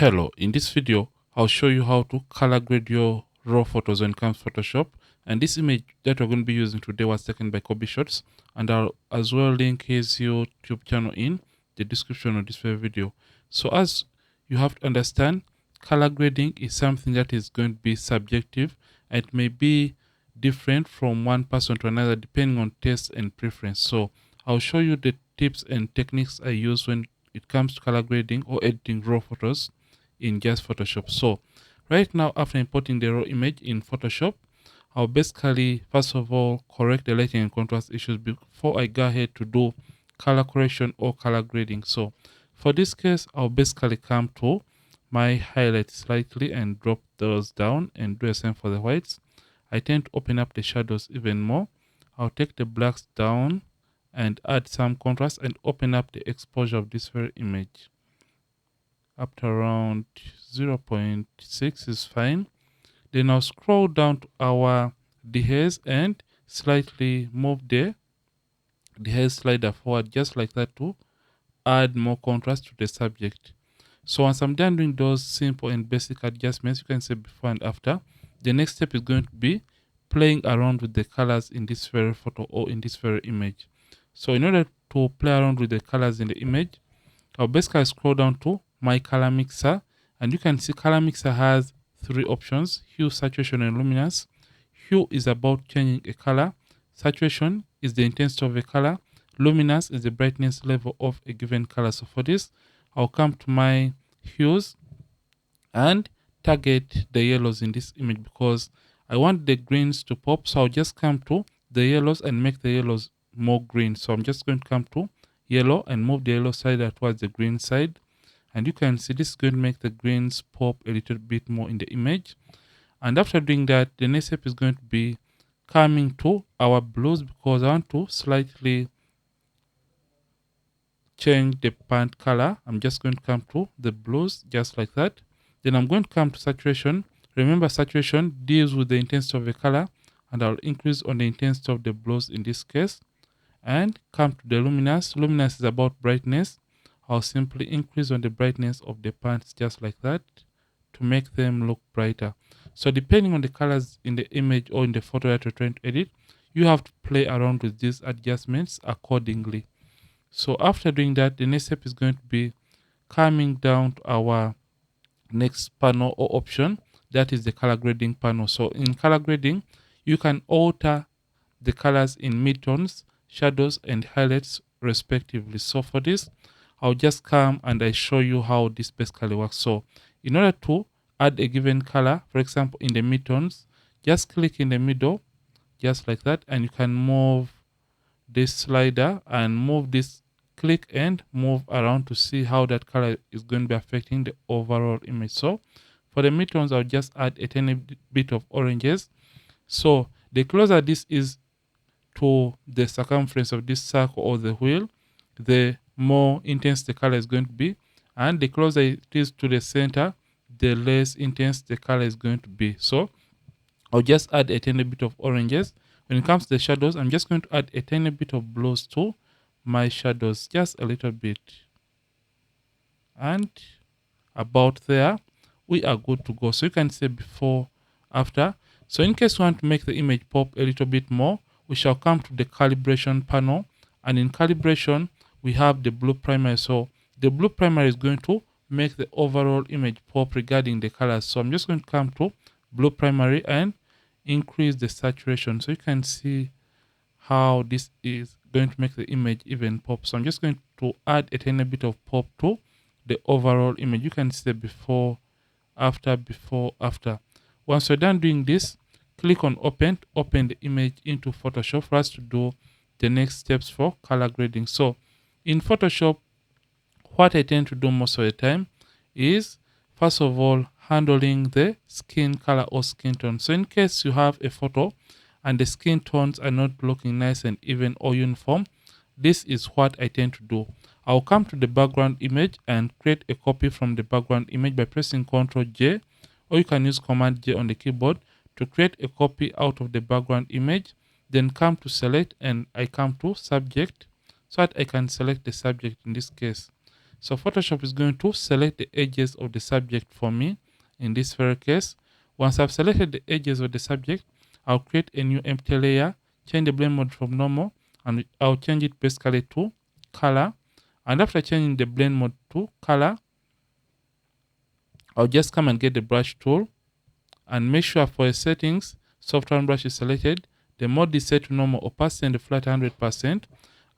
Hello, in this video I'll show you how to color grade your raw photos when it comes to Photoshop. And this image that we're going to be using today was taken by Kobe Shots, and I'll as well link his YouTube channel in the description of this video. So as you have to understand, color grading is something that is going to be subjective, and it may be different from one person to another depending on taste and preference. So I'll show you the tips and techniques I use when it comes to color grading or editing raw photos in just Photoshop. So right now, after importing the raw image in Photoshop, I'll basically first of all correct the lighting and contrast issues before I go ahead to do color correction or color grading. So for this case, I'll basically come to my highlights slightly and drop those down and do the same for the whites. I tend to open up the shadows even more. I'll take the blacks down and add some contrast and open up the exposure of this very image up to around 0.6 is fine. Then I'll scroll down to our dehaze and slightly move the dehaze slider forward just like that to add more contrast to the subject. So once I'm done doing those simple and basic adjustments, you can say before and after, the next step is going to be playing around with the colors in this very photo or in this very image. So in order to play around with the colors in the image, I'll basically scroll down to my color mixer, and you can see color mixer has three options: hue, saturation, and luminance. Hue is about changing a color, saturation is the intensity of a color, luminance is the brightness level of a given color. So for this, I'll come to my hues and target the yellows in this image because I want the greens to pop. So I'll just come to the yellows and make the yellows more green. So I'm just going to come to yellow and move the yellow side towards the green side, and you can see this is going to make the greens pop a little bit more in the image. And after doing that, the next step is going to be coming to our blues because I want to slightly change the paint color. I'm just going to come to the blues just like that. Then I'm going to come to saturation. Remember, saturation deals with the intensity of the color, and I'll increase on the intensity of the blues in this case. And come to the luminance. Luminance is about brightness. I'll simply increase on the brightness of the pants just like that to make them look brighter. So depending on the colors in the image or in the photo that you're trying to edit, you have to play around with these adjustments accordingly. So after doing that, the next step is going to be coming down to our next panel or option, that is the color grading panel. So in color grading, you can alter the colors in midtones, shadows, and highlights respectively. So for this, I'll just come and I show you how this basically works. So in order to add a given color, for example in the midtones, just click in the middle just like that, and you can move this slider and move this, click and move around to see how that color is going to be affecting the overall image. So for the midtones, I'll just add a tiny bit of oranges. So the closer this is to the circumference of this circle or the wheel, the more intense the color is going to be, and the closer it is to the center, the less intense the color is going to be. So I'll just add a tiny bit of oranges. When it comes to the shadows, I'm just going to add a tiny bit of blues to my shadows, just a little bit. And about there, we are good to go. So you can say before, after. So in case you want to make the image pop a little bit more, we shall come to the calibration panel. And in calibration, we have the blue primary. So the blue primary is going to make the overall image pop regarding the colors. So I'm just going to come to blue primary and increase the saturation. So you can see how this is going to make the image even pop. So I'm just going to add a tiny bit of pop to the overall image. You can see the before, after. Once you're done doing this, click on open the image into Photoshop for us to do the next steps for color grading. So in Photoshop, what I tend to do most of the time is, first of all, handling the skin color or skin tone. So in case you have a photo and the skin tones are not looking nice and even or uniform, this is what I tend to do. I'll come to the background image and create a copy from the background image by pressing Ctrl J, or you can use Command J on the keyboard to create a copy out of the background image. Then come to select, and I come to subject so that I can select the subject in this case. So Photoshop is going to select the edges of the subject for me in this very case. Once I've selected the edges of the subject, I'll create a new empty layer, change the blend mode from normal, and I'll change it basically to color. And after changing the blend mode to color, I'll just come and get the brush tool and make sure for your settings, soft round brush is selected. The mode is set to normal opacity and the flat 100%.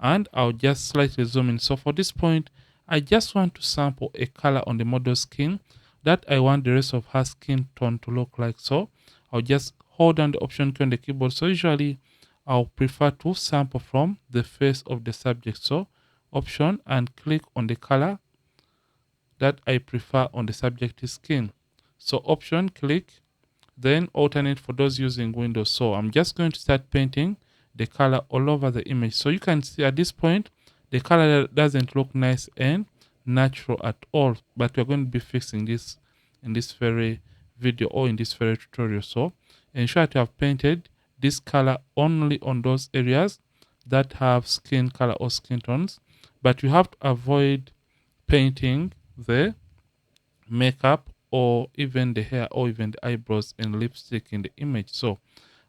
And I'll just slightly zoom in. So for this point, I just want to sample a color on the model's skin that I want the rest of her skin tone to look like. So I'll just hold down the option key on the keyboard. So usually I'll prefer to sample from the face of the subject. So option and click on the color that I prefer on the subject's skin. So option, click, then alternate for those using Windows. So I'm just going to start painting the color all over the image. So you can see at this point, the color doesn't look nice and natural at all, but we're going to be fixing this in this very video or in this very tutorial. So ensure to have painted this color only on those areas that have skin color or skin tones, but you have to avoid painting the makeup or even the hair or even the eyebrows and lipstick in the image. So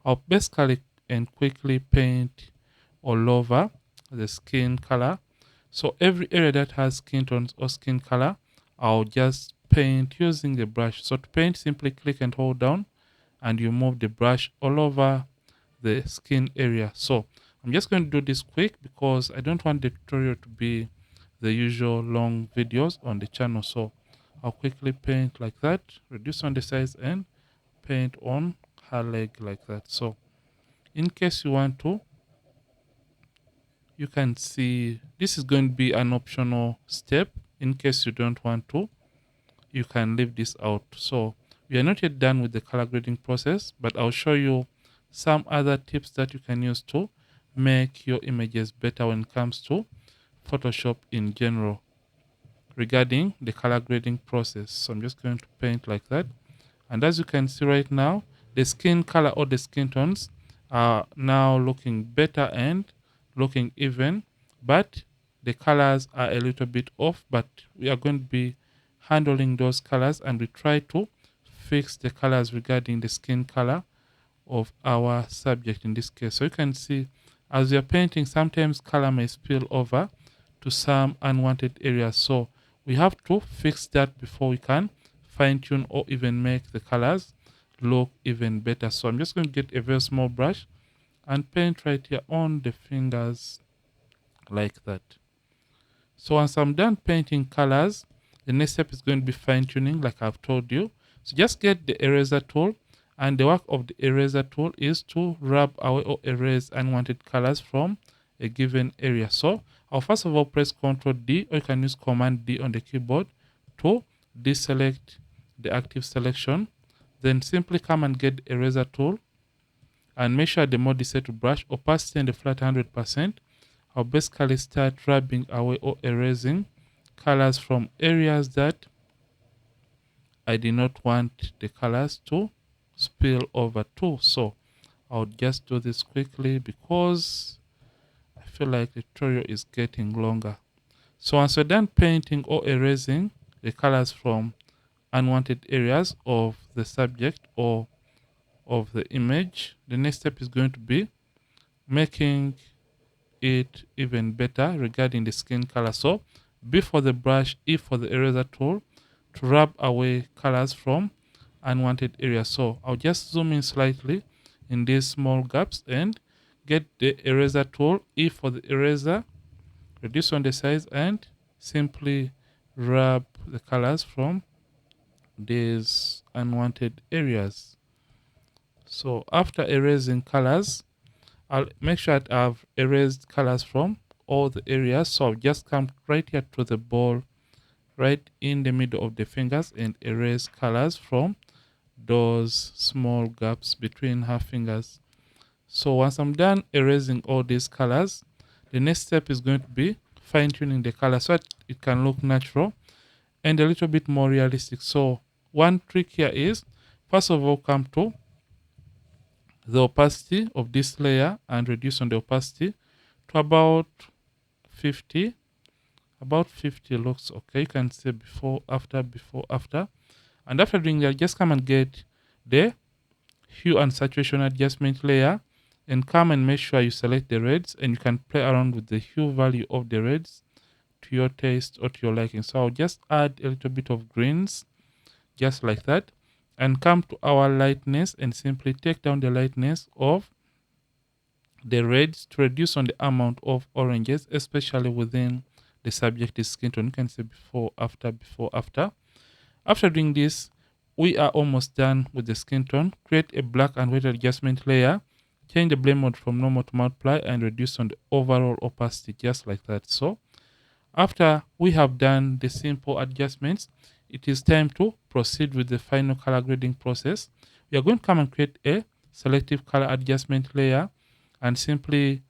I'll basically and quickly paint all over the skin color. So every area that has skin tones or skin color, I'll just paint using the brush. So to paint, simply click and hold down and you move the brush all over the skin area. So I'm just going to do this quick because I don't want the tutorial to be the usual long videos on the channel. So I'll quickly paint like that, reduce on the size and paint on her leg like that. So in case you want to, you can see this is going to be an optional step. In case you don't want to, you can leave this out. So we are not yet done with the color grading process, but I'll show you some other tips that you can use to make your images better when it comes to Photoshop in general regarding the color grading process. So I'm just going to paint like that. And as you can see right now, the skin color or the skin tones are now looking better and looking even, but the colors are a little bit off. But we are going to be handling those colors and we try to fix the colors regarding the skin color of our subject in this case. So you can see as you're painting, sometimes color may spill over to some unwanted areas. So we have to fix that before we can fine tune or even make the colors look even better. So I'm just going to get a very small brush and paint right here on the fingers like that. So once I'm done painting colors, the next step is going to be fine tuning like I've told you. So just get the eraser tool, and the work of the eraser tool is to rub away or erase unwanted colors from a given area. So I'll first of all press Ctrl D, or you can use Command D on the keyboard to deselect the active selection. Then simply come and get the eraser tool and make sure the mode is set to brush opacity and the flat 100%. I'll basically start rubbing away or erasing colors from areas that I did not want the colors to spill over to. So I'll just do this quickly because I feel like the tutorial is getting longer. So once you're done painting or erasing the colors from unwanted areas of the subject or of the image, the next step is going to be making it even better regarding the skin color. So B for the brush, E for the eraser tool to rub away colors from unwanted areas. So I'll just zoom in slightly in these small gaps and get the eraser tool, E for the eraser, reduce on the size and simply rub the colors from these unwanted areas. So after erasing colors, I'll make sure that I've erased colors from all the areas. So I'll just come right here to the ball, right in the middle of the fingers, and erase colors from those small gaps between her fingers. So once I'm done erasing all these colors, the next step is going to be fine-tuning the color so that it can look natural and a little bit more realistic. So one trick here is, first of all, come to the opacity of this layer and reduce on the opacity to about 50, about 50 looks okay. You can say before, after, before, after. And after doing that, just come and get the hue and saturation adjustment layer and come and make sure you select the reds, and you can play around with the hue value of the reds to your taste or to your liking. So I'll just add a little bit of greens just like that, and come to our lightness and simply take down the lightness of the reds to reduce on the amount of oranges, especially within the subject's skin tone. You can say before, after, before, after. After doing this, we are almost done with the skin tone. Create a black and white adjustment layer. Change the blend mode from normal to multiply and reduce on the overall opacity just like that. So after we have done the simple adjustments, it is time to proceed with the final color grading process. We are going to come and create a selective color adjustment layer and simply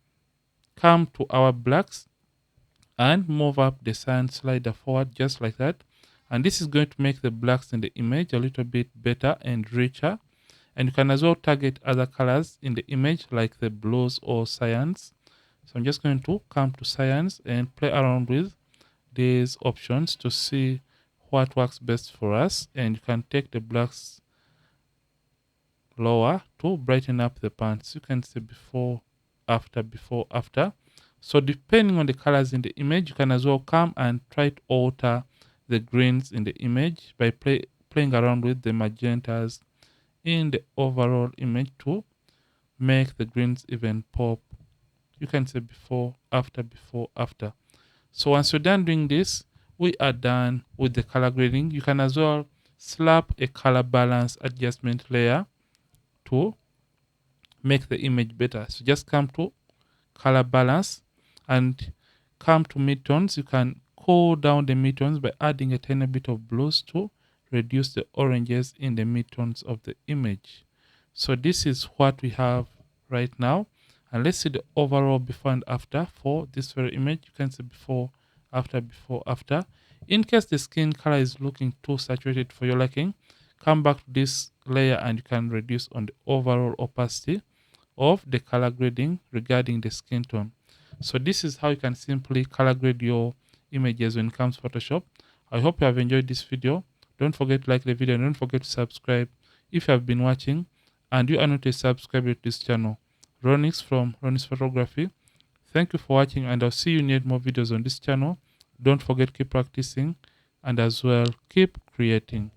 come to our blacks and move up the cyan slider forward just like that. And this is going to make the blacks in the image a little bit better and richer. And you can as well target other colors in the image like the blues or cyans. So I'm just going to come to cyans and play around with these options to see what works best for us. And you can take the blacks lower to brighten up the pants. You can see before, after, before, after. So depending on the colors in the image, you can as well come and try to alter the greens in the image by playing around with the magentas in the overall image to make the greens even pop. You can say before, after, before, after. So once you're done doing this, we are done with the color grading. You can as well slap a color balance adjustment layer to make the image better. So just come to color balance and come to midtones. You can cool down the midtones by adding a tiny bit of blues to reduce the oranges in the midtones of the image. So this is what we have right now. And let's see the overall before and after for this very image. You can see before, after, before, after. In case the skin color is looking too saturated for your liking, come back to this layer and you can reduce on the overall opacity of the color grading regarding the skin tone. So this is how you can simply color grade your images when it comes to Photoshop. I hope you have enjoyed this video. Don't forget to like the video and don't forget to subscribe if you have been watching and you are not a subscriber to this channel. Ronix from Ronix Photography. Thank you for watching, and I'll see you in more videos on this channel. Don't forget, keep practicing and as well keep creating.